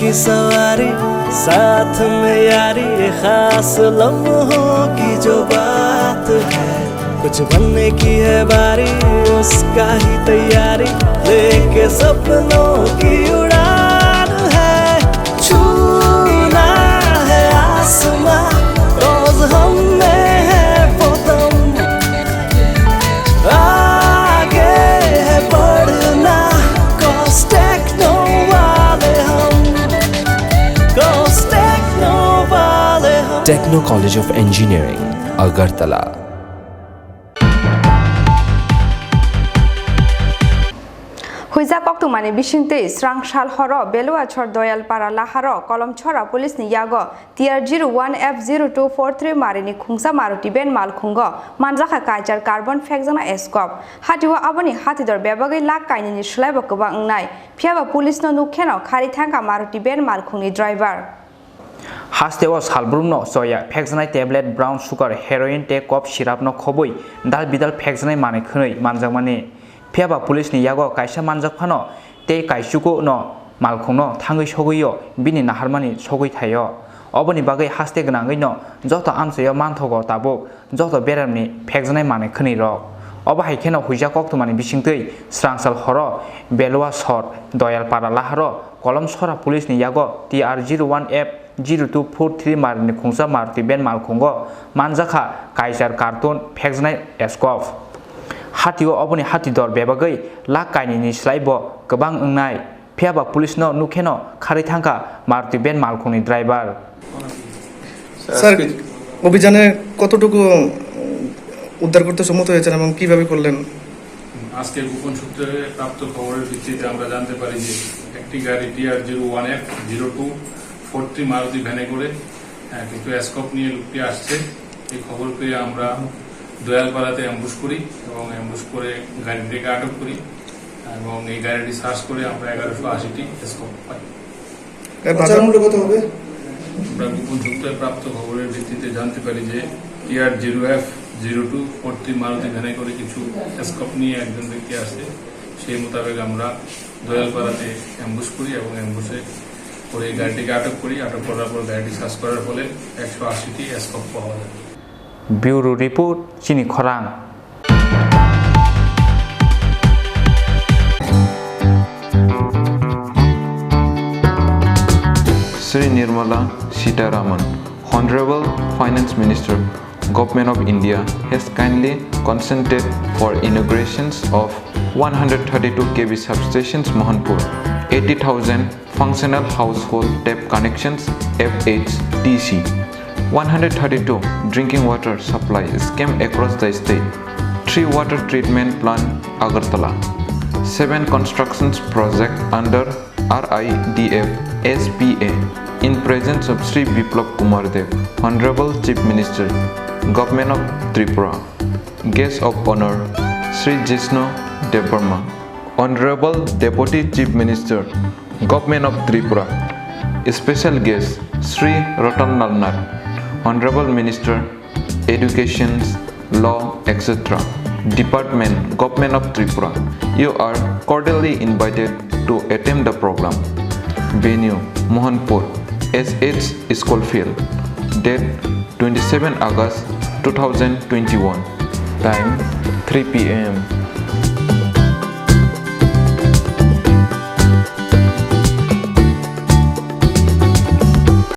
की सवारी साथ में यारी खास लम्हों की जो बात है कुछ बनने की है बारी उसका ही तैयारी लेके सपनों की उड़ान है छूना है आसमां रोज हम में है वो दम आगे है बढ़ना cause techno वाले हम cause techno वाले हम Techno College of Engineering, Agartala. Huizakok tu mani bishinte srang shal horo belua chor doyal para laharo kolom chora police ni yago TR01F0243 marini khungsa Maruti ben Malkhungo Manjakha Kaichar Carbon Phekjaknai Escof hatiwa aboni hatidor bebagai Lakh kainini shlaibo kobang ngnai phiaba police no nukheno khari thangka Maruti ben Malkhungni driver Hastewa salbrumno soya Phekjaknai tablet brown sugar heroin te kop syrup no khoboi dal bidal Phekjaknai mane khwnoi manjakmani Phiaba police ni yago kaisa Manjakha no te kaisuko no Malkhungno thangui soguio bini naharmani sogui thayo oboni bagai haste gnangai no joto amsayo manthogo tabuk joto beramni Phekjaknai mane khni rok oba haikeno huijakok tumani bisingtei srangsal horo belwa shot doyal para laharo kolom sora police ni yago TR01F0243 marini khungsa Maruti ben Malkhungo Manjakha Kaichar Carton Phekjaknai Escof Hatio oboni hatidor bebagai Lakh kainini slaibo gobang ungnai phiaba police no nukheno khari thangka Maruti ben Malkhungni driver sir অভিযানে কতটুকু উদ্ধার করতে সম্মত হয়েছেন এবং কিভাবে করলেন আজকে গোপন সূত্রে প্রাপ্ত খবরের ভিত্তিতে আমরা জানতে পারি যে একটি গাড়ি TR01F0243 মারুতি ভ্যানে করে কিন্তু এসকপ নিয়ে লুকিয়ে আসছে এই খবর পেয়ে আমরা দয়ালপাড়াতে অ্যাম্বুশ করি এবং অ্যাম্বুশ করে গাড়িটিকে আটক করি এবং এই গাড়িটি সার্চ করে আমরা 1180টি এসকপ পাই বাজার মূল্য কত হবে আমরা গোপন সূত্রে প্রাপ্ত খবরের ভিত্তিতে জানতে পারি যে TR01F0243 মারুতি ভ্যানে করে কিছু এসকপ নিয়ে একজন ব্যক্তি আসে সেই মোতাবেক আমরা দয়ালপাড়াতে অ্যাম্বুশ করি এবং অ্যাম্বুশে করে গাড়িটিকে আটক করি আটক করার পর গাড়িটি সার্চ করার ফলে 180টি এসকপ পাওয়া যায় Bureau Report Chini Khorang Sri Nirmala Sitharaman, Honorable Finance Minister, Government of India has kindly consented for inaugurations of 132 kV substations Mohanpur, 80,000 functional household tap connections FHTC, 132 drinking water supply scheme across the state, 3 water treatment plant Agartala, 7 constructions project under RIDF SPA in presence of Sri Biplab Kumar Dev, Honorable Chief Minister, Government of Tripura. Guest of honor Sri Jishnu Devarma, Honorable Deputy Chief Minister, Government of Tripura. Special guest Sri Ratan Nalnath, Honorable Minister, Education, Law, etc. Department, Government of Tripura. You are cordially invited to attend the program. Venue, Mohanpur, SH School Field. Date 27 August 2021. Time 3 p.m.